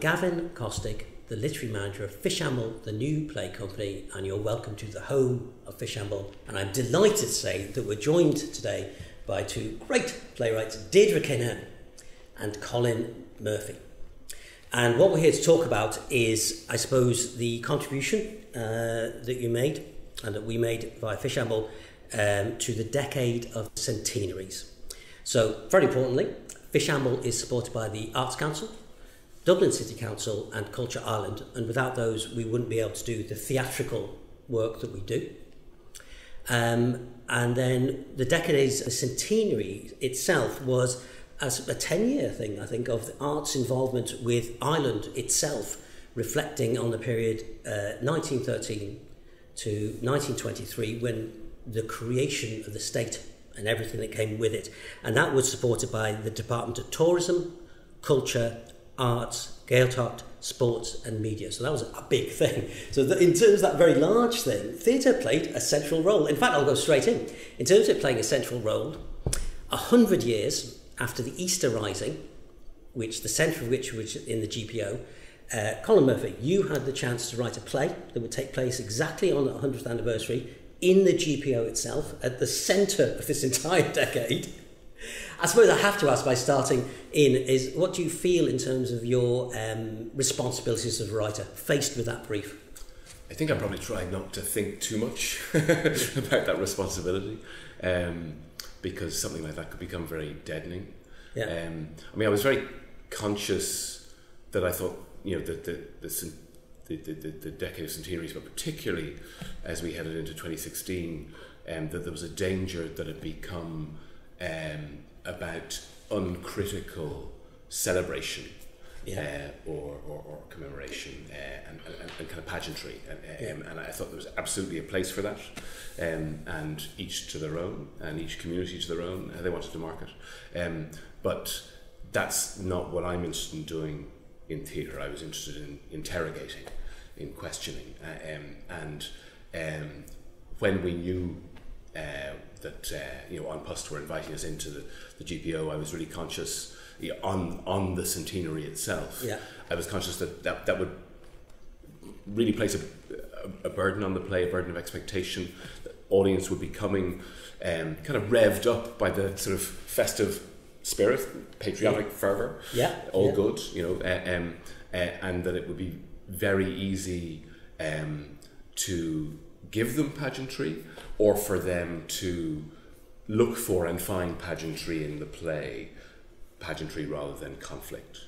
Gavin Kostick, the literary manager of Fishamble, the new play company, and you're welcome to the home of Fishamble. And I'm delighted to say that we're joined today by two great playwrights, Deirdre Kinahan and Colin Murphy. And what we're here to talk about is, I suppose, the contribution that you made and that we made via Fishamble to the Decade of Centenaries. So, very importantly, Fishamble is supported by the Arts Council, Dublin City Council and Culture Ireland, and without those we wouldn't be able to do the theatrical work that we do. And then the Decade of Centenary itself was as a 10-year thing, I think, of the arts involvement with Ireland itself, reflecting on the period 1913 to 1923, when the creation of the state and everything that came with it. And that was supported by the Department of Tourism, Culture, Arts, Gaeltacht, Sports and Media. So that was a big thing. So in terms of that very large thing, theatre played a central role. In fact, I'll go straight in. In terms of playing a central role, 100 years after the Easter Rising, which the centre of which was in the GPO, Colin Murphy, you had the chance to write a play that would take place exactly on the 100th anniversary in the GPO itself, at the centre of this entire decade. I suppose I have to ask, by starting in, is what do you feel in terms of your responsibilities as a writer, faced with that brief? I think I probably try not to think too much about that responsibility, because something like that could become very deadening. Yeah. I mean, I was very conscious that I thought, you know, the Decade of Centenaries, but particularly as we headed into 2016, that there was a danger that it become about uncritical celebration, or commemoration, and kind of pageantry, and I thought there was absolutely a place for that, and each to their own, and each community to their own, how they wanted to mark it. But that's not what I'm interested in doing in theatre. I was interested in interrogating, in questioning, and when we knew that An Post were inviting us into the GPO, I was really conscious on the centenary itself. Yeah. I was conscious that would really place a burden on the play, a burden of expectation. The audience would be coming kind of revved up by the sort of festive spirit, patriotic fervour, all good, and that it would be very easy to give them pageantry, or for them to look for and find pageantry in the play, pageantry rather than conflict,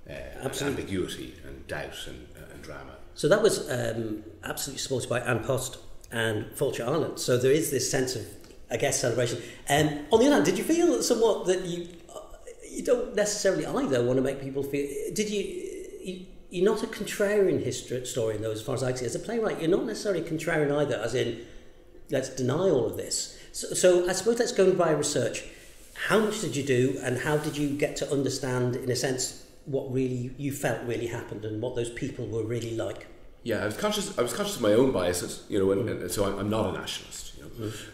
and ambiguity and doubt and drama. So that was absolutely supported by An Post and Culture Ireland. So there is this sense of, I guess, celebration. On the other hand, did you feel somewhat that you don't necessarily either want to make people feel? Did you're not a contrarian historian, though, as far as I can see. As a playwright, you're not necessarily a contrarian either, as in, let's deny all of this. So I suppose let's go by research. How much did you do, and how did you get to understand, in a sense, what really you felt really happened and what those people were really like? Yeah, I was conscious of my own biases, and so I'm not a nationalist,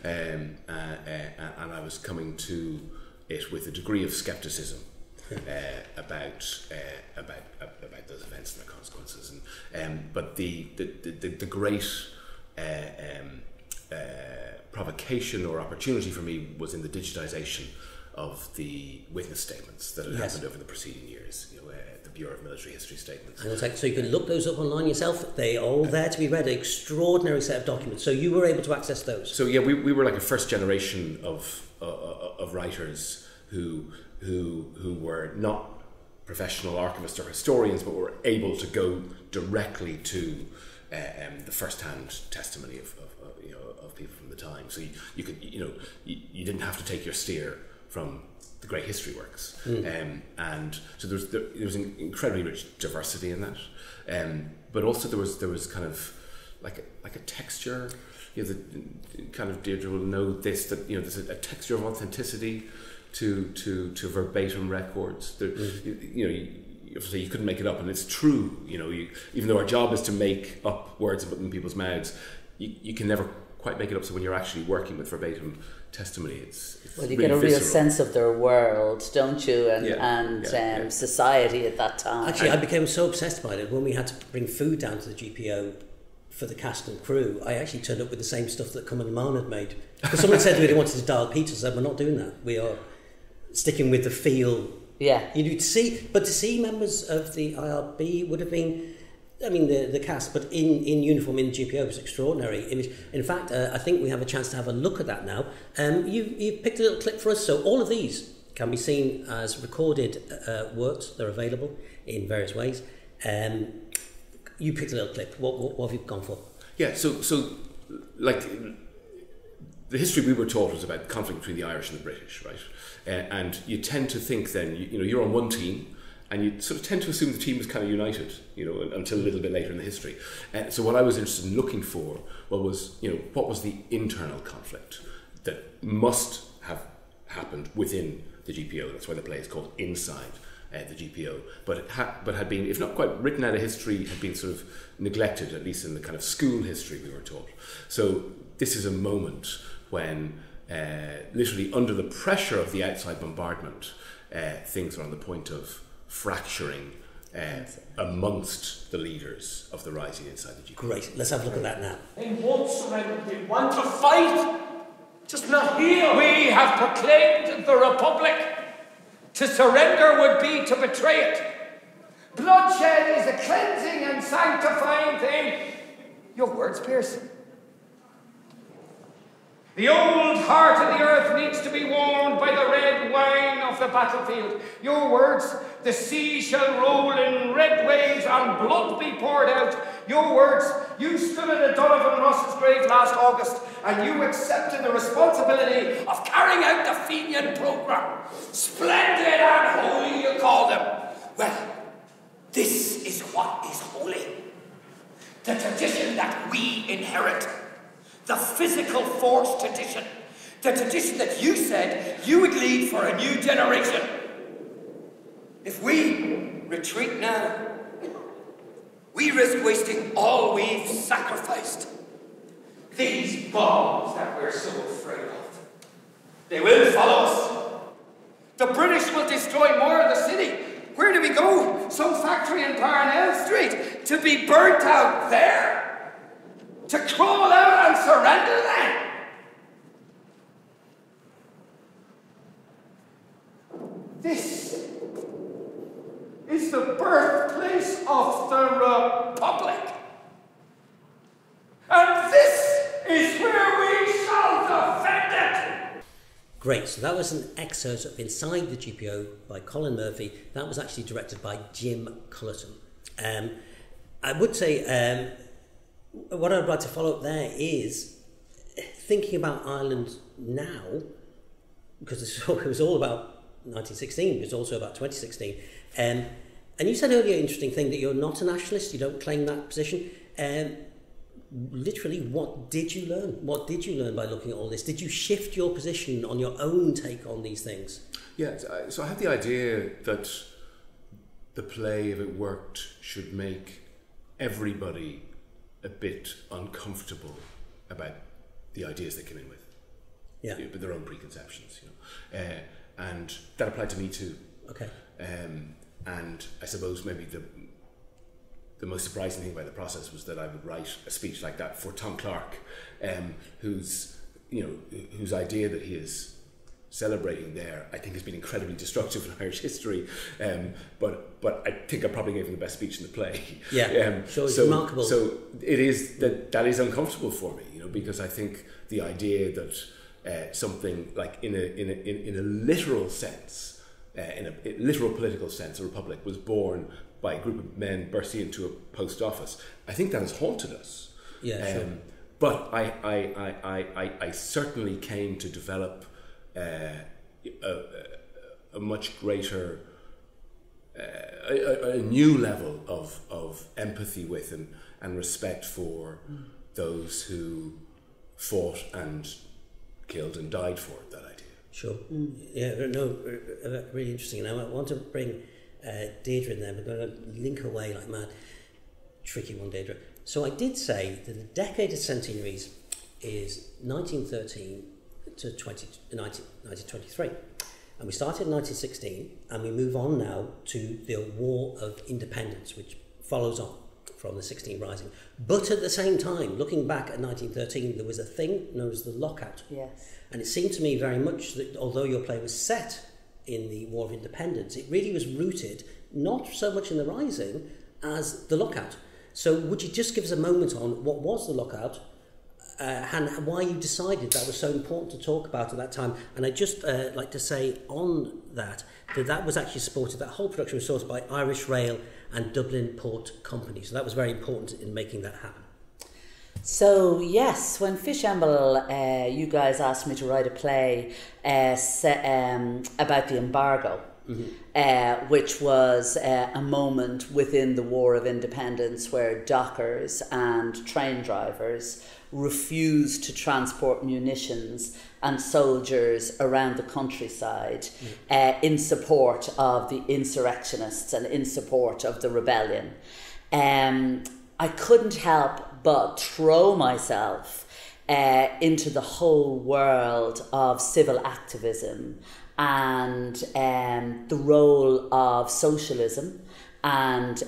and I was coming to it with a degree of scepticism about those events and their consequences, but the great provocation or opportunity for me was in the digitisation of the witness statements that had happened over the preceding years, the Bureau of Military History statements. And it's like, so you can look those up online yourself. They're all there to be read. An extraordinary set of documents. So you were able to access those. So yeah, we were like a first generation of writers who were not professional archivists or historians, but were able to go directly to the first-hand testimony of people from the time. So you could you didn't have to take your steer from the great history works, and so there was an incredibly rich diversity in that, but also there was kind of like a texture. The kind of Deirdre will know this, that there's a texture of authenticity to verbatim records. You couldn't make it up, and it's true. Even though our job is to make up words and put them in people's mouths, you can never quite make it up. So when you're actually working with verbatim testimony, it's well, you really get a real visceral. sense of their world, don't you, and society at that time. Actually, I became so obsessed by it when we had to bring food down to the GPO for the cast and crew. I actually turned up with the same stuff that Colin Murphy had made. Because someone said to me they wanted to dial pizza. I said, we're not doing that. We are sticking with the feel. Yeah. To see members of the IRB would have been, I mean, the cast, but in uniform in GPO was extraordinary. It was, in fact, I think we have a chance to have a look at that now. You picked a little clip for us, so all of these can be seen as recorded works. They're available in various ways. You picked a little clip. What have you gone for? Yeah, so like the history we were taught was about conflict between the Irish and the British, right? And you tend to think then, you're on one team, and you sort of tend to assume the team was kind of united, until a little bit later in the history. So what I was interested in looking for was, what was the internal conflict that must have happened within the GPO. That's why the play is called Inside the GPO. But had been, if not quite written out of history, had been sort of neglected, at least in the kind of school history we were taught. So this is a moment when, literally under the pressure of the outside bombardment, things are on the point of fracturing amongst the leaders of the rising inside the GPO. Great, let's have a look at that now. They won't surrender, they want to fight, just not here. We have proclaimed the Republic. To surrender would be to betray it. Bloodshed is a cleansing and sanctifying thing. Your words, Pierce. The old heart of the earth needs to be warmed by the red wine of the battlefield. Your words, the sea shall roll in red waves and blood be poured out. Your words, you stood at Donovan Ross's grave last August and you accepted the responsibility of carrying out the Fenian programme. Splendid and holy, you call them. Well, this is what is holy. The tradition that we inherit. The physical force tradition. The tradition that you said you would lead for a new generation. If we retreat now, we risk wasting all we've sacrificed. These bombs that we're so afraid of, they will follow us. The British will destroy more of the city. Where do we go? Some factory in Parnell Street to be burnt out there? To crawl out and surrender then? This is the birthplace of the Republic. And this is where we shall defend it. Great, so that was an excerpt of Inside the GPO by Colin Murphy. That was actually directed by Jim Cullerton. I would say what I'd like to follow up there is thinking about Ireland now, because it was all about 1916, it was also about 2016. And you said earlier, interesting thing, that you're not a nationalist, you don't claim that position. Literally, what did you learn? What did you learn by looking at all this? Did you shift your position on your own take on these things? Yeah, so I had the idea that the play, if it worked, should make everybody a bit uncomfortable about the ideas they came in with. Yeah. With their own preconceptions, and that applied to me too. Okay. And I suppose maybe the most surprising thing about the process was that I would write a speech like that for Tom Clark, whose idea that he is celebrating there, I think, has been incredibly destructive in Irish history. But I think I probably gave him the best speech in the play. Yeah. So it's remarkable. So it is that is uncomfortable for me, because I think the idea that something like in a literal sense, in a literal political sense, a republic was born by a group of men bursting into a post office. I think that has haunted us. Yeah, sure. But I certainly came to develop a much greater, a new level of empathy with and respect for those who fought and killed and died for that idea. Sure. Yeah, no, really interesting. And I want to bring Deirdre in there. We're going to link her away like mad. Tricky one, Deirdre. So I did say that the Decade of Centenaries is 1913 to 1923. And we started in 1916, and we move on now to the War of Independence, which follows on from the 16 Rising. But at the same time, looking back at 1913, there was a thing known as the lockout. Yes. And it seemed to me very much that although your play was set in the War of Independence, it really was rooted not so much in the Rising as the lockout. So would you just give us a moment on what was the lockout, and why you decided that was so important to talk about at that time? And I'd just like to say on that was actually supported, that whole production was sourced by Irish Rail and Dublin Port Company. So that was very important in making that happen. So yes, when Fishamble, you guys asked me to write a play about the embargo, which was a moment within the War of Independence where dockers and train drivers refused to transport munitions and soldiers around the countryside in support of the insurrectionists and in support of the rebellion. I couldn't help but throw myself into the whole world of civil activism and the role of socialism and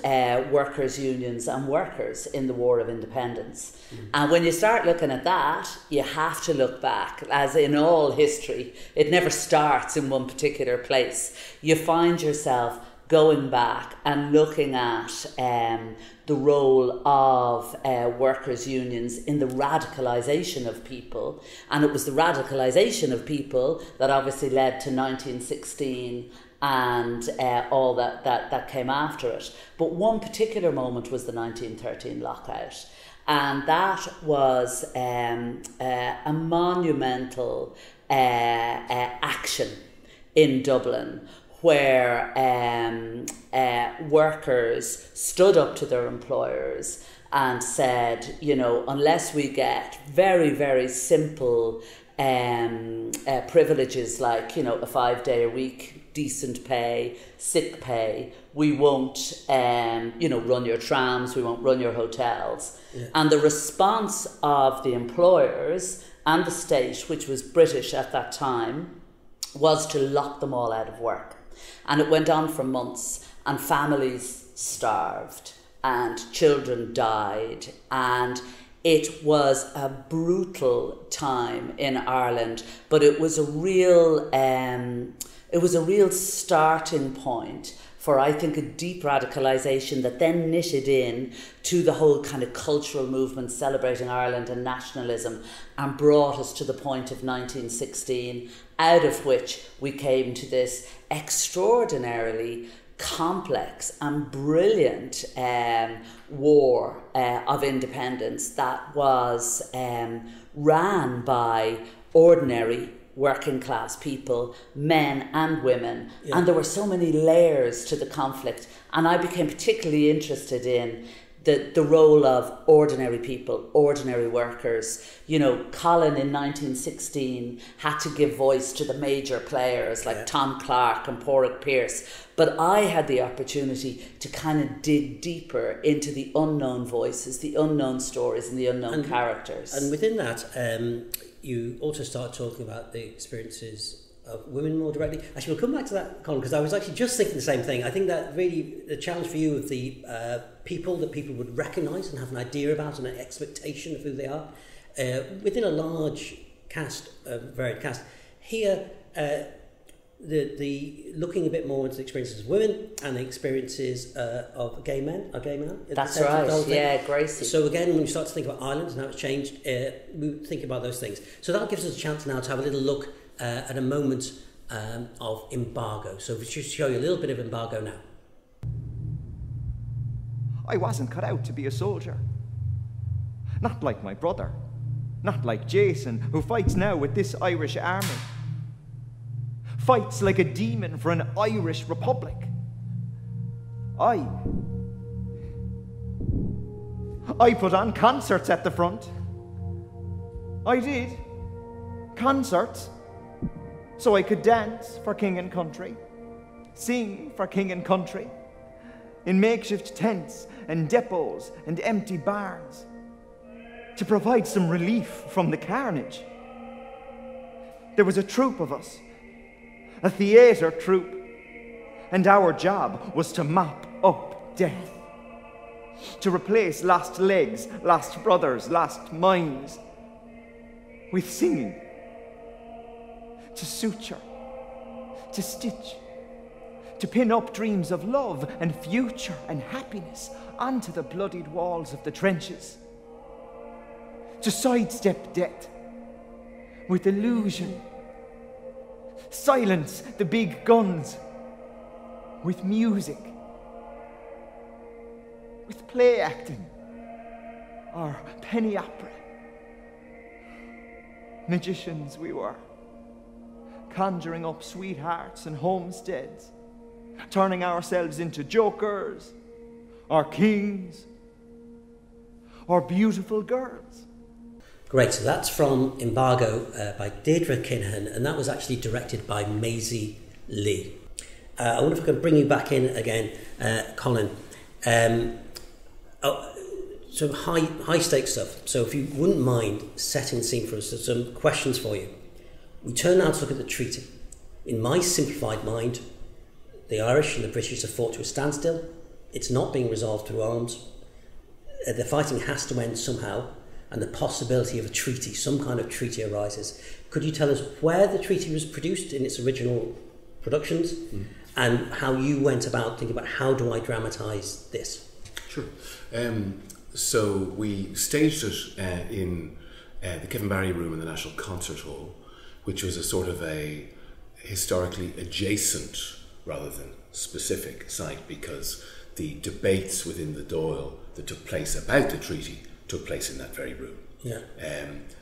workers' unions and workers in the War of Independence. And when you start looking at that, you have to look back. As in all history, it never starts in one particular place. You find yourself going back and looking at the role of workers' unions in the radicalisation of people. And it was the radicalisation of people that obviously led to 1916 and all that came after it. But one particular moment was the 1913 lockout. And that was a monumental action in Dublin, where workers stood up to their employers and said, you know, unless we get very, very simple privileges like, you know, a 5-day-a-week, decent pay, sick pay, we won't, run your trams, we won't run your hotels. Yeah. And the response of the employers and the state, which was British at that time, was to lock them all out of work. And it went on for months, and families starved, and children died, and it was a brutal time in Ireland, but it was a real starting point for, I think, a deep radicalisation that then knitted in to the whole kind of cultural movement celebrating Ireland and nationalism, and brought us to the point of 1916, out of which we came to this extraordinarily complex and brilliant war of independence that was ran by ordinary working class people, men and women. Yeah. And there were so many layers to the conflict. And I became particularly interested in the role of ordinary people, ordinary workers. You know, Colin in 1916 had to give voice to the major players like Tom Clark and Porrick Pierce. But I had the opportunity to kind of dig deeper into the unknown voices, the unknown stories and the unknown characters. And within that, you also start talking about the experiences of women more directly. Actually, we'll come back to that, Colin, because I was actually just thinking the same thing. I think that really the challenge for you of the people that people would recognise and have an idea about and an expectation of who they are within a large cast, varied cast. Here, the looking a bit more into the experiences of women and the experiences of gay men. That's right. Yeah, Gracie. So again, when you start to think about Ireland and how it's changed, we think about those things. So that gives us a chance now to have a little look at a moment of embargo. So we should show you a little bit of embargo now. I wasn't cut out to be a soldier. Not like my brother. Not like Jason, who fights now with this Irish army. Fights like a demon for an Irish republic. I put on concerts at the front. I did. Concerts. So I could dance for king and country. Sing for king and country. In makeshift tents and depots and empty barns. to provide some relief from the carnage. There was a troupe of us, a theatre troupe, and our job was to mop up death, to replace lost legs, lost brothers, lost minds with singing, to suture, to stitch, to pin up dreams of love and future and happiness onto the bloodied walls of the trenches, to sidestep death with illusion, silence the big guns with music, with play acting or penny opera. Magicians we were, conjuring up sweethearts and homesteads, turning ourselves into jokers, or kings, or beautiful girls. Great, so that's from Embargo by Deirdre Kinahan, and that was actually directed by Maisie Lee. I wonder if I can bring you back in again, Colin. Some high stakes stuff. So if you wouldn't mind setting the scene for us, there's some questions for you. We turn now to look at the treaty. In my simplified mind, the Irish and the British have fought to a standstill. It's not being resolved through arms. The fighting has to end somehow, and the possibility of a treaty, some kind of treaty, arises. Could you tell us where the treaty was produced in its original productions, and how you went about thinking about how do I dramatise this? Sure. So we staged it in the Kevin Barry Room in the National Concert Hall, which was a sort of a historically adjacent rather than specific site, because the debates within the Dáil that took place about the treaty took place in that very room. Yeah.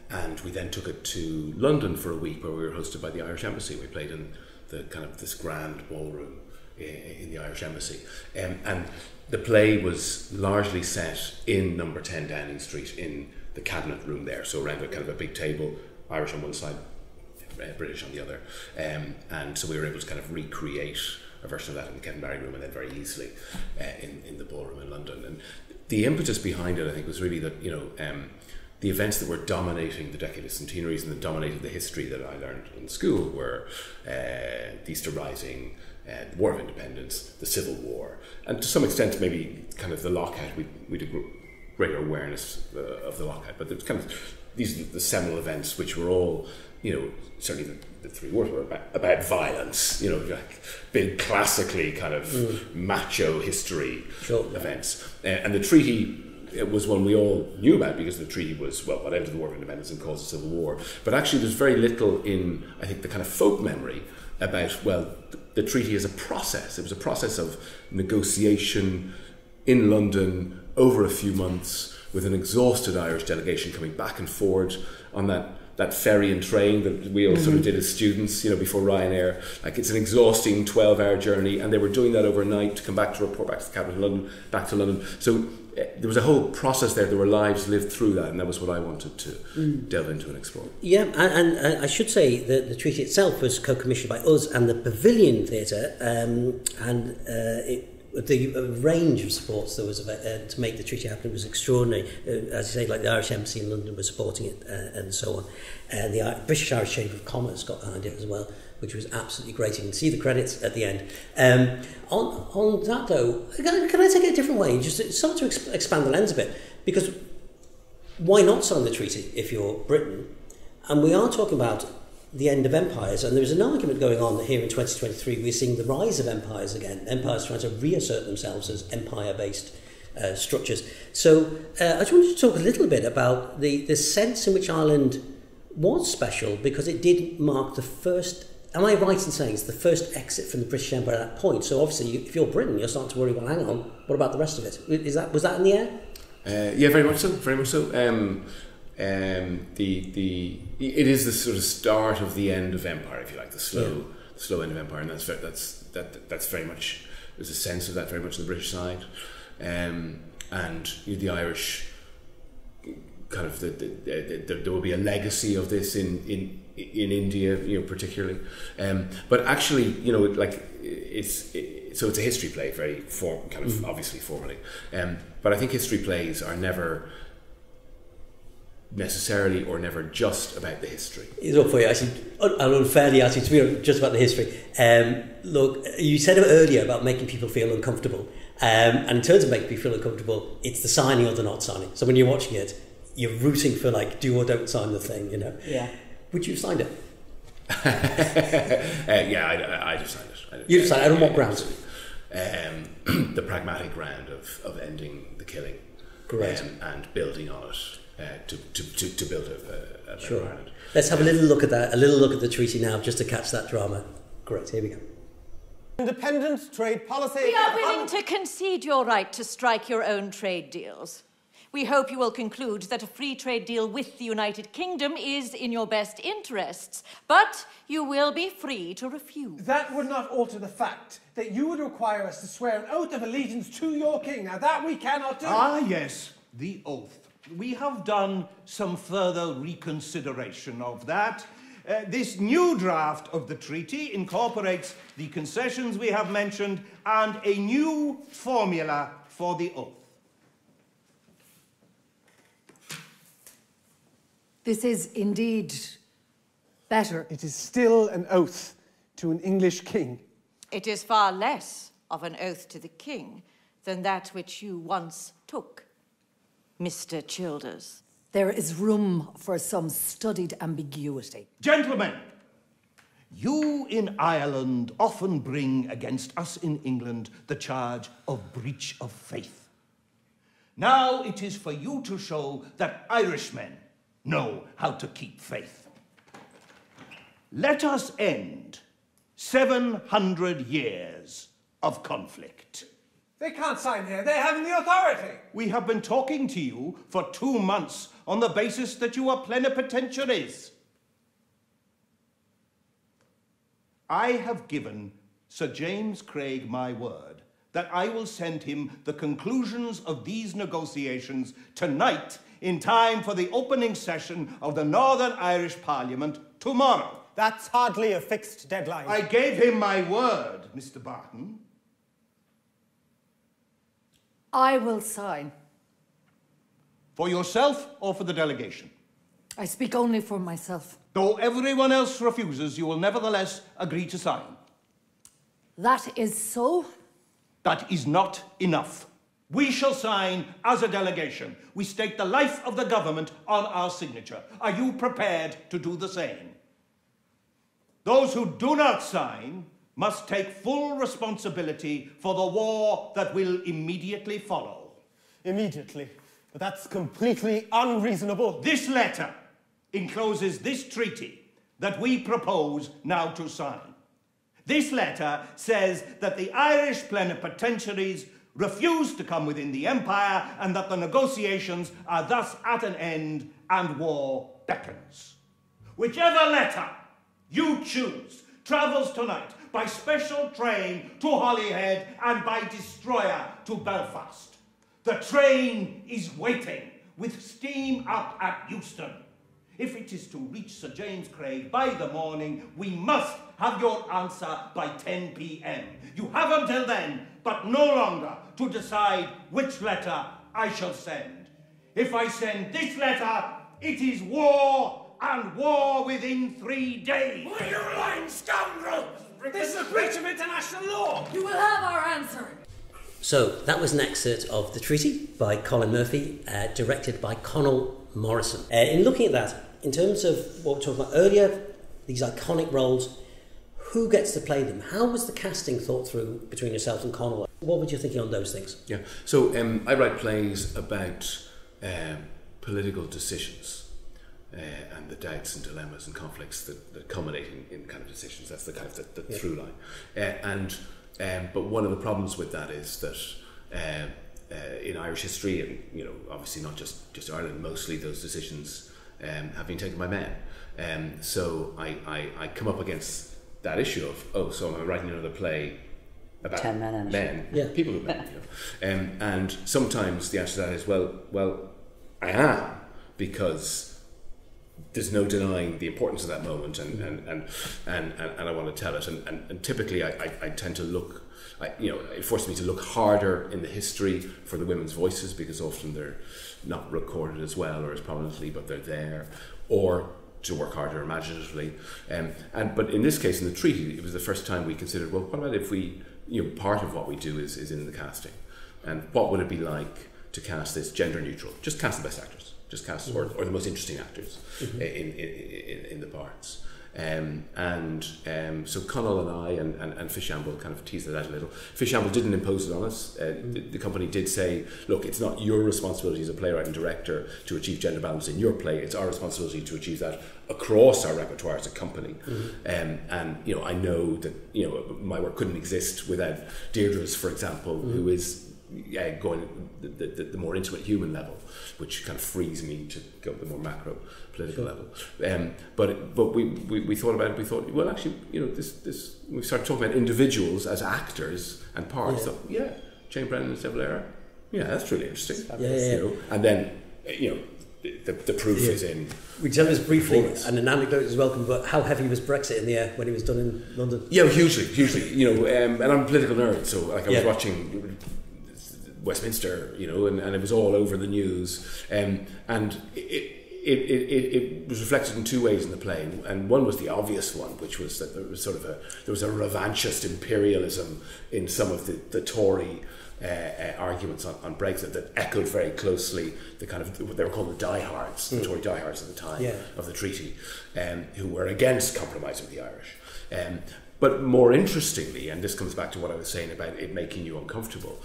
And we then took it to London for a week, where we were hosted by the Irish Embassy. We played in the kind of this grand ballroom in the Irish Embassy. And the play was largely set in number 10 Downing Street, in the cabinet room there, so around a kind of a big table, Irish on one side, British on the other. And so we were able to kind of recreate a version of that in the Kevin Barry Room, and then very easily in the ballroom in London. And the impetus behind it, I think, was really that, the events that were dominating the Decade of Centenaries and that dominated the history that I learned in school were the Easter Rising, the War of Independence, the Civil War, and to some extent maybe kind of the lockout. We did greater awareness of the lockout, but kind of these are the seminal events which were all, certainly the three wars were about violence, like big classically kind of macho history events. And the treaty, it was one we all knew about, because the treaty was, what ended the War of Independence and caused the Civil War. But actually there's very little in, I think, the kind of folk memory about, the treaty is a process. It was a process of negotiation in London over a few months, with an exhausted Irish delegation coming back and forward on that ferry and train that we all sort of did as students, before Ryanair. Like, it's an exhausting 12-hour journey, and they were doing that overnight to come back to report back to the capital of London, back to London. So there was a whole process there. There were lives lived through that, and that was what I wanted to delve into and explore. Yeah, and I should say that the treaty itself was co-commissioned by us and the Pavilion Theatre, the range of supports there was to make the treaty happen was extraordinary. As you say, like the Irish Embassy in London was supporting it, and so on. And the British Irish Chamber of Commerce got behind it as well, which was absolutely great. You can see the credits at the end. On that though, can I take it a different way? Just start to expand the lens a bit, because why not sign the treaty if you're Britain? And we are talking about the end of empires, and there's an argument going on here in 2023. We're seeing the rise of empires again, empires trying to reassert themselves as empire-based structures. So I just wanted to talk a little bit about the sense in which Ireland was special, because it did mark the first, am I right in saying it's the first exit from the British Empire at that point? So obviously if you're Britain, you're starting to worry, well, hang on, what about the rest of it? Was that in the air? Yeah, very much so. It is the sort of start of the end of empire, if you like, the slow end of empire, and that's very much, there's a sense of that very much on the British side, and the Irish kind of there will be a legacy of this in India, particularly, but actually, so it's a history play, very obviously formally, but I think history plays are never necessarily or never just about the history. It's up for you, actually. I'll unfairly ask you to be just about the history. Look, you said it earlier about making people feel uncomfortable. And in terms of making people feel uncomfortable, it's the signing or the not signing. So when you're watching it, you're rooting for, like, do or don't sign the thing, you know? Yeah. Would you have signed it? Yeah, I'd have signed it. You'd have signed it? On what grounds? The pragmatic ground of ending the killing. Great. And building on it to build a better Ireland. Let's have a little look at that, a little look at the treaty now, just to catch that drama. Great, here we go. Independent trade policy. We are willing to concede your right to strike your own trade deals. We hope you will conclude that a free trade deal with the United Kingdom is in your best interests, but you will be free to refuse. That would not alter the fact that you would require us to swear an oath of allegiance to your king. Now that we cannot do. Ah, yes, the oath. We have done some further reconsideration of that. This new draft of the treaty incorporates the concessions we have mentioned and a new formula for the oath. This is indeed better. It is still an oath to an English king. It is far less of an oath to the king than that which you once took, Mr. Childers. There is room for some studied ambiguity. Gentlemen, you in Ireland often bring against us in England the charge of breach of faith. Now it is for you to show that Irishmen know how to keep faith. Let us end 700 years of conflict. They can't sign here. They haven't the authority. We have been talking to you for 2 months on the basis that you are plenipotentiaries. I have given Sir James Craig my word that I will send him the conclusions of these negotiations tonight in time for the opening session of the Northern Irish Parliament tomorrow. That's hardly a fixed deadline. I gave him my word, Mr. Barton. I will sign. For yourself or for the delegation? I speak only for myself. Though everyone else refuses, you will nevertheless agree to sign. That is so. That is not enough. We shall sign as a delegation. We stake the life of the government on our signature. Are you prepared to do the same? Those who do not sign must take full responsibility for the war that will immediately follow. Immediately. But that's completely unreasonable. This letter encloses this treaty that we propose now to sign. This letter says that the Irish plenipotentiaries refuse to come within the empire and that the negotiations are thus at an end and war beckons. Whichever letter you choose travels tonight by special train to Holyhead and by destroyer to Belfast. The train is waiting with steam out at Euston. If it is to reach Sir James Craig by the morning, we must have your answer by 10 p.m. You have until then, but no longer, to decide which letter I shall send. If I send this letter, it is war, and war within 3 days. Will you lying scoundrel! This is a breach of international law. You will have our answer. So that was an excerpt of The Treaty by Colin Murphy, directed by Conal Morrison. In looking at that, in terms of what we were talking about earlier, these iconic roles, who gets to play them? How was the casting thought through between yourself and Conal? What were you thinking on those things? Yeah, so I write plays about political decisions and the doubts and dilemmas and conflicts that culminate in kind of decisions. That's the kind of the through line. But one of the problems with that is that in Irish history, and obviously not just Ireland, mostly those decisions have been taken by men. So I come up against that issue of so am I writing another play about 10 men? Yeah. People who men. And sometimes the answer to that is well I am, because there's no denying the importance of that moment, and I want to tell it. And typically I tend to look it forced me to look harder in the history for the women's voices, because often they're not recorded as well or as prominently, but they're there, or to work harder imaginatively. But in this case, in the treaty, it was the first time we considered, well, what about if we, part of what we do is in the casting, and what would it be like to cast this gender neutral? Just cast the best actors, just cast or the most interesting actors in the parts. So Conall and I and Fishamble kind of teased it out a little. Fishamble didn't impose it on us. The company did say, look, it's not your responsibility as a playwright and director to achieve gender balance in your play. It's our responsibility to achieve that across our repertoire as a company. I know that my work couldn't exist without Deirdre's, for example, who is going the more intimate human level, which kind of frees me to go to the more macro political level. But we thought about it. We thought, well, actually, this we started talking about individuals as actors and parts. Jane Brennan and Steve Lara. Yeah, that's really interesting. And then the proof is in. We tell us briefly, and an anecdote is welcome, but how heavy was Brexit in the air when it was done in London? Yeah, hugely. And I'm a political nerd, so I was watching Westminster, and it was all over the news, and it was reflected in two ways in the play, and one was the obvious one, which was that there was a revanchist imperialism in some of the Tory arguments on Brexit that echoed very closely the kind of what they were called the diehards, the Tory diehards at the time of the treaty, who were against compromise with the Irish. But more interestingly, and this comes back to what I was saying about it making you uncomfortable,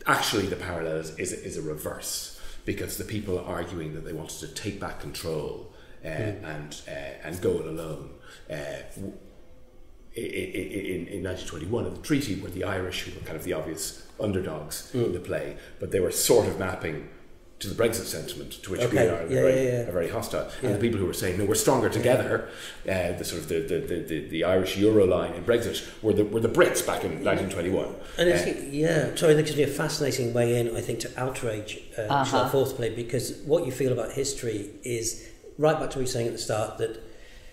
actually the parallel is a reverse, because the people arguing that they wanted to take back control and go it alone in 1921 in the treaty were the Irish, who were kind of the obvious underdogs in the play, but they were sort of mapping to the Brexit sentiment, to which we are very hostile. And the people who were saying, no, we're stronger together, the Irish Euro line in Brexit were the Brits back in 1921. And that gives me a fascinating way in, I think, to Outrage, which is our fourth play, because what you feel about history is right back to what you were saying at the start, that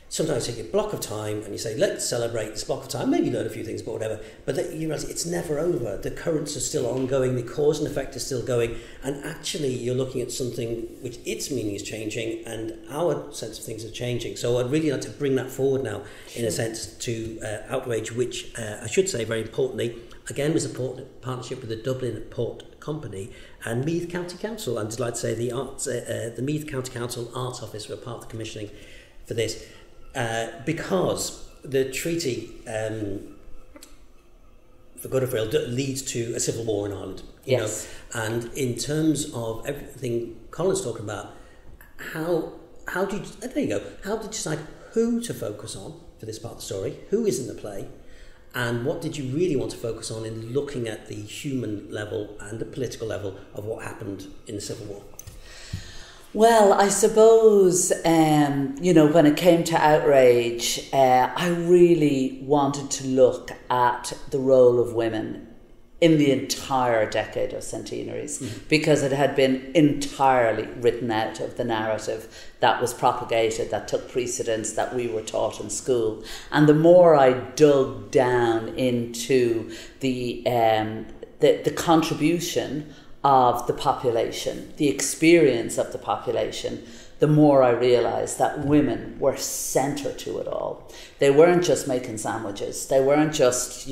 sometimes you take a block of time and you say, let's celebrate this block of time, maybe learn a few things, but whatever. But then you realise it's never over. The currents are still ongoing, the cause and effect is still going, and actually you're looking at something which its meaning is changing and our sense of things are changing. So I'd really like to bring that forward now, in a sense, to Outrage, which I should say very importantly, again, was a partnership with the Dublin Port Company and Meath County Council. I'm delighted to say the Meath County Council Arts Office were part of the commissioning for this. Because the treaty, for good or for ill, leads to a civil war in Ireland. You know? And in terms of everything Colin's talking about, how do you, there you go, how did you decide who to focus on for this part of the story, who is in the play, and what did you really want to focus on in looking at the human level and the political level of what happened in the Civil War? Well, I suppose, when it came to Outrage, I really wanted to look at the role of women in the entire Decade of Centenaries, because it had been entirely written out of the narrative that was propagated, that took precedence, that we were taught in school. And the more I dug down into the contribution of the population, the experience of the population, the more I realised that women were centre to it all. They weren't just making sandwiches. They weren't just,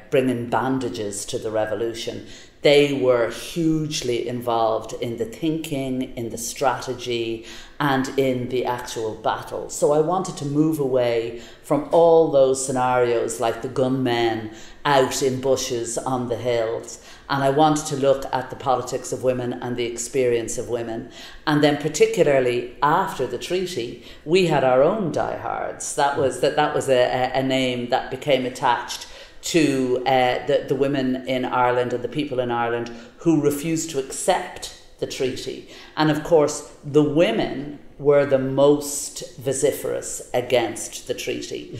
bringing bandages to the revolution. They were hugely involved in the thinking, in the strategy, and in the actual battle. So I wanted to move away from all those scenarios like the gunmen out in bushes on the hills. And I wanted to look at the politics of women and the experience of women. And then particularly after the treaty, we had our own diehards. That was a name that became attached to the women in Ireland and the people in Ireland who refused to accept the treaty. And of course, the women were the most vociferous against the treaty.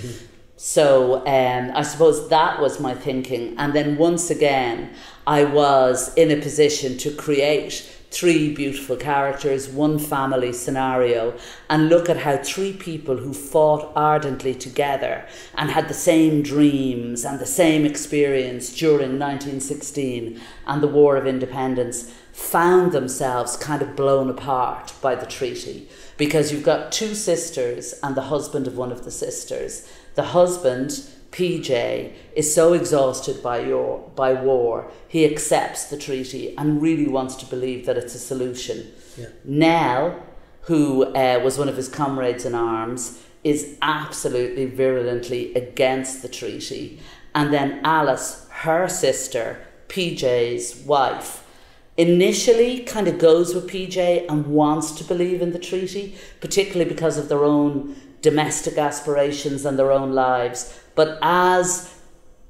So I suppose that was my thinking. And then once again, I was in a position to create 3 beautiful characters, 1 family scenario, and look at how 3 people who fought ardently together and had the same dreams and the same experience during 1916 and the War of Independence found themselves kind of blown apart by the treaty. Because you've got 2 sisters and the husband of one of the sisters. The husband, PJ, is so exhausted by war, he accepts the treaty and really wants to believe that it's a solution. Yeah. Nell, who was one of his comrades in arms, is absolutely virulently against the treaty. And then Alice, her sister, PJ's wife, initially kind of goes with PJ and wants to believe in the treaty, particularly because of their own domestic aspirations and their own lives. But as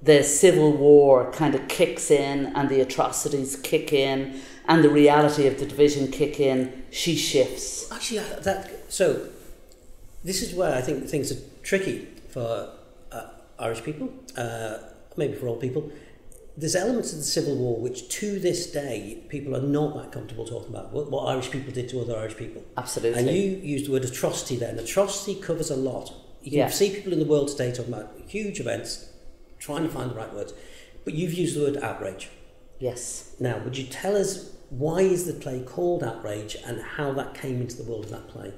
the Civil War kind of kicks in and the atrocities kick in and the reality of the division kick in, she shifts. Actually, so this is where I think things are tricky for Irish people, maybe for all people. There's elements of the Civil War which to this day people are not that comfortable talking about, what Irish people did to other Irish people. Absolutely. And you used the word atrocity there, and atrocity covers a lot. You can see people in the world today talking about huge events, trying to find the right words, but you've used the word outrage. Yes. Now, would you tell us why is the play called Outrage and how that came into the world of that play?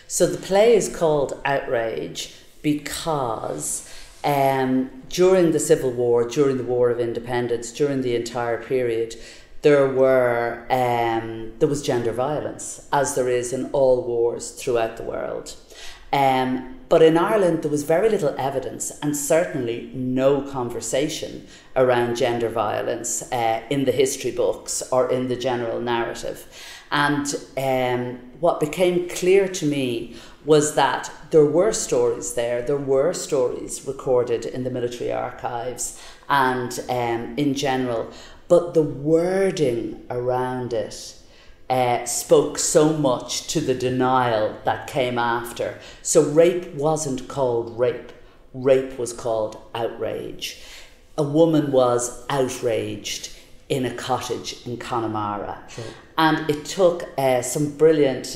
So the play is called Outrage because during the Civil War, during the War of Independence, during the entire period, there was gender violence, as there is in all wars throughout the world. But in Ireland, there was very little evidence and certainly no conversation around gender violence in the history books or in the general narrative. And what became clear to me was that there were stories there. There were stories recorded in the military archives and in general, but the wording around it spoke so much to the denial that came after. So rape wasn't called rape. Rape was called outrage. A woman was outraged in a cottage in Connemara. Sure. And it took some brilliant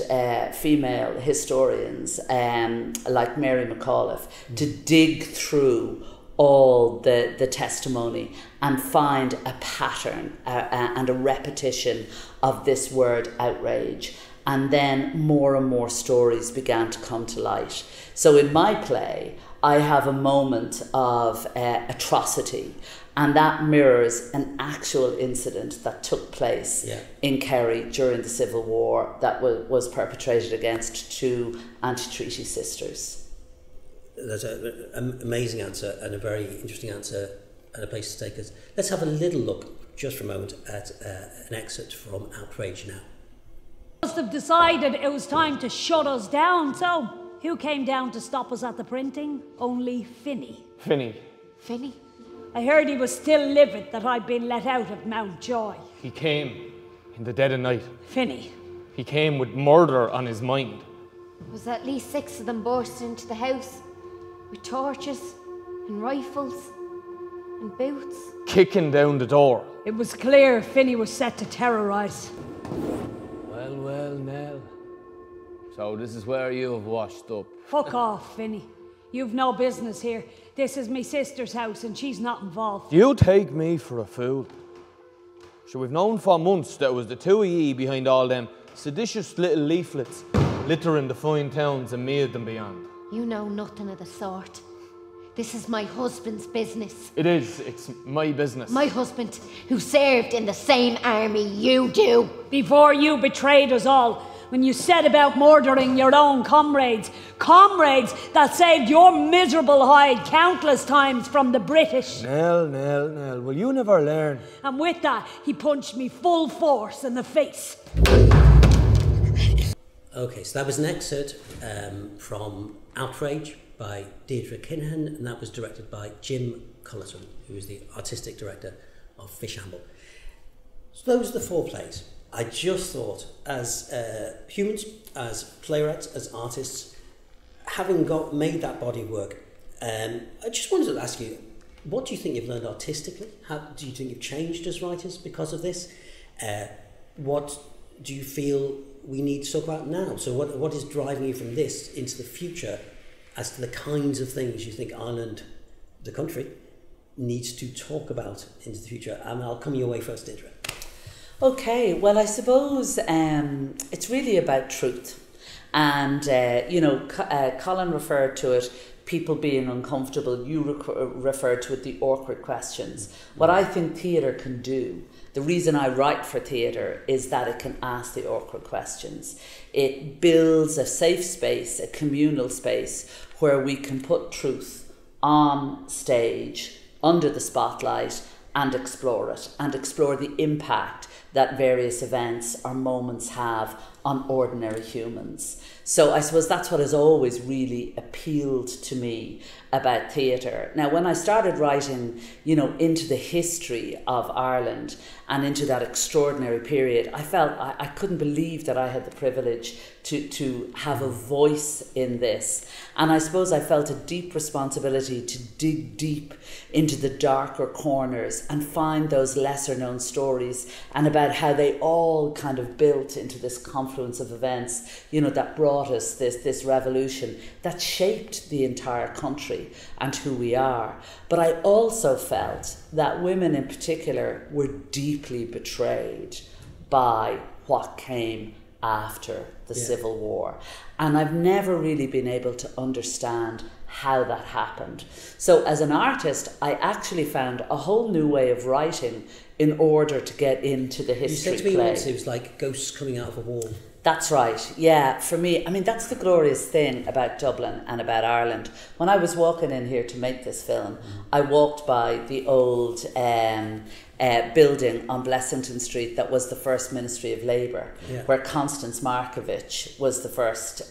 female historians like Mary McAuliffe to dig through all the testimony and find a pattern and a repetition of this word outrage. And then more and more stories began to come to light. So in my play, I have a moment of atrocity, and that mirrors an actual incident that took place in Kerry during the Civil War that was perpetrated against 2 anti-treaty sisters. That's an amazing answer and a very interesting answer and a place to take us. Let's have a little look, just for a moment, at an excerpt from Outrage now. Must have decided it was time to shut us down, so who came down to stop us at the printing? Only Finney. Finney. Finney? I heard he was still livid that I'd been let out of Mountjoy. He came in the dead of night. Finney? He came with murder on his mind. There was at least 6 of them bursting into the house with torches and rifles and boots. Kicking down the door. It was clear Finney was set to terrorise. Well, Nell. So this is where you have washed up. Fuck off, Finney. You've no business here. This is me sister's house and she's not involved. You take me for a fool. Sure, we've known for months that it was the 2 of ye behind all them seditious little leaflets littering the fine towns and Meath and beyond. You know nothing of the sort. This is my husband's business. It is. It's my business. My husband, who served in the same army you do. Before you betrayed us all, when you set about murdering your own comrades. Comrades that saved your miserable hide countless times from the British. Nell, will you never learn? And with that, he punched me full force in the face. Okay, so that was an excerpt from Outrage by Deirdre Kinahan, and that was directed by Jim Cullerton, who is the artistic director of Fishamble. So those are the 4 plays. I just thought, as humans, as playwrights, as artists, having made that body of work, I just wanted to ask you, what do you think you've learned artistically? How do you think you've changed as writers because of this? What do you feel we need to talk about now? So what is driving you from this into the future as to the kinds of things you think Ireland, the country, needs to talk about into the future? And I'll come your way first, Deirdre. Okay, well, I suppose it's really about truth. And, Colin referred to it, people being uncomfortable. You referred to it, the awkward questions. What I think theatre can do, the reason I write for theatre, is that it can ask the awkward questions. It builds a safe space, a communal space, where we can put truth on stage, under the spotlight, and explore it, and explore the impact that various events or moments have on ordinary humans. So I suppose that's what has always really appealed to me about theatre. Now, when I started writing, into the history of Ireland and into that extraordinary period, I felt I couldn't believe that I had the privilege to have a voice in this. And I suppose I felt a deep responsibility to dig deep into the darker corners and find those lesser known stories, and about how they all kind of built into this confluence of events, that brought us this revolution that shaped the entire country and who we are. But I also felt that women in particular were deeply betrayed by what came after the Civil War. And I've never really been able to understand how that happened. So as an artist, I actually found a whole new way of writing in order to get into the history play. You said to me once it was like ghosts coming out of a wall. That's right, yeah. For me, that's the glorious thing about Dublin and about Ireland. When I was walking in here to make this film, I walked by the old building on Blessington Street that was the first Ministry of Labour, where Constance Markievicz was the first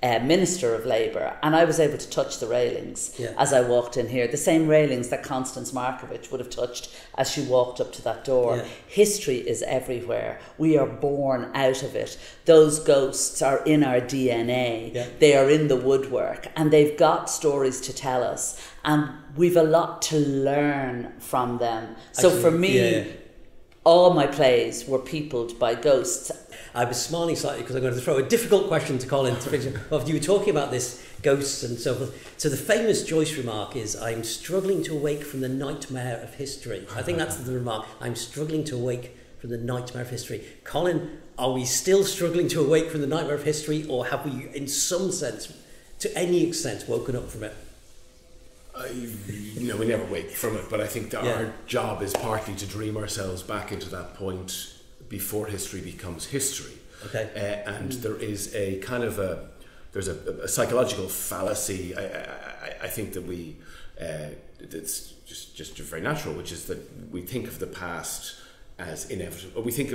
Minister of Labour, and I was able to touch the railings as I walked in here, the same railings that Constance Markievicz would have touched as she walked up to that door. History is everywhere. We are born out of it. Those ghosts are in our DNA. They are in the woodwork, and they've got stories to tell us, and we've a lot to learn from them. So for me, all my plays were peopled by ghosts. I was smiling slightly because I'm going to throw a difficult question to Colin. You were talking about this ghosts and so forth. So the famous Joyce remark is, "I'm struggling to awake from the nightmare of history." I think that's the remark. I'm struggling to awake from the nightmare of history. Colin, are we still struggling to awake from the nightmare of history, or have we, in some sense, to any extent, woken up from it? We never wake from it, but I think that our job is partly to dream ourselves back into that point before history becomes history. And there is a kind of there's a psychological fallacy, I think, that it's just very natural, which is that we think of the past as inevitable. We think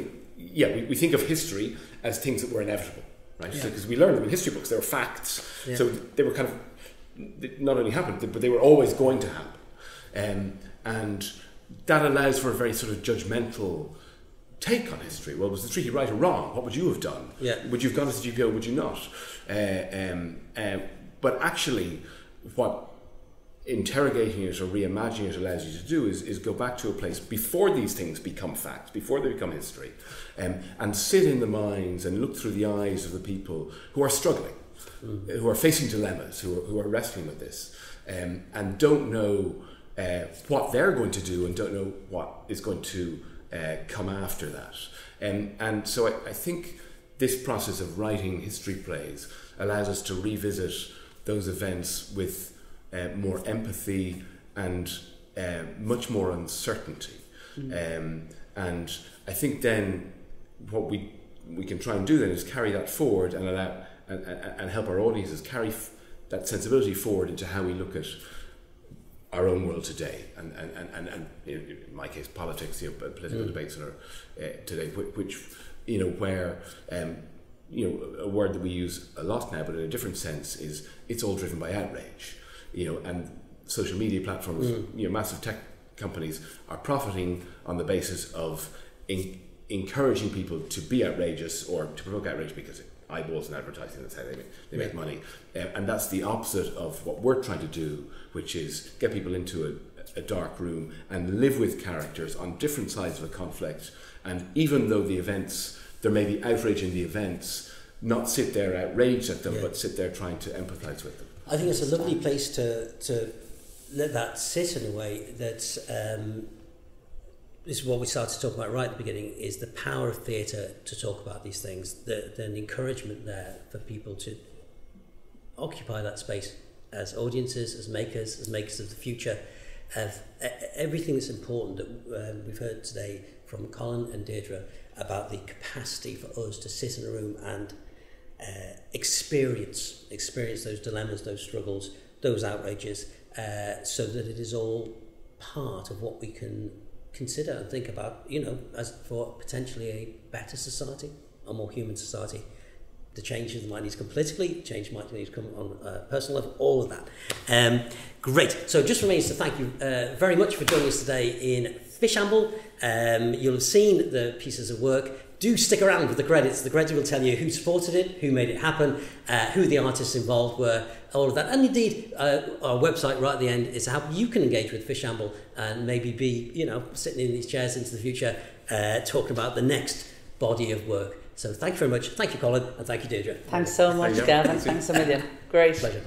of history as things that were inevitable, right? Because we learn them in history books. They were facts. So they were kind of, not only happened, but they were always going to happen. And that allows for a very sort of judgmental take on history. Well, was the treaty right or wrong? What would you have done? Would you have gone as did you go? Would you not? But actually, what interrogating it or reimagining it allows you to do is go back to a place before these things become facts, before they become history, and sit in the minds and look through the eyes of the people who are struggling, who are facing dilemmas, who are wrestling with this, and don't know what they're going to do and don't know what is going to come after that. And so I think this process of writing history plays allows us to revisit those events with more empathy and much more uncertainty. And I think then what we can try and do then is carry that forward and allow and help our audiences carry that sensibility forward into how we look at our own world today, and in my case, politics, political debates today, which where a word that we use a lot now, but in a different sense, is it's all driven by outrage, and social media platforms, massive tech companies are profiting on the basis of encouraging people to be outrageous or to provoke outrage because eyeballs and advertising, that's how they make money. And that's the opposite of what we're trying to do, which is get people into a dark room and live with characters on different sides of a conflict. And even though the events there may be outrage in the events, not sit there outraged at them, but sit there trying to empathise with them. I think it's a lovely place to let that sit in a way that this is what we started to talk about right at the beginning, is the power of theatre to talk about these things, the encouragement there for people to occupy that space as audiences, as makers of the future, of everything that's important that we've heard today from Colin and Deirdre about the capacity for us to sit in a room and experience those dilemmas, those struggles, those outrages, so that it is all part of what we can consider and think about, as for potentially a better society, a more human society. The changes that might need to come politically, change might need to come on a personal level, all of that. Great. So just remains to thank you very much for joining us today in Fishamble. You'll have seen the pieces of work. Do stick around with the credits. The credits will tell you who supported it, who made it happen, who the artists involved were, all of that. And indeed, our website right at the end is how you can engage with Fishamble and maybe be, sitting in these chairs into the future, talking about the next body of work. So thank you very much. Thank you, Colin, and thank you, Deirdre. Thanks so much, Gavin. Thanks a million. Great. Pleasure.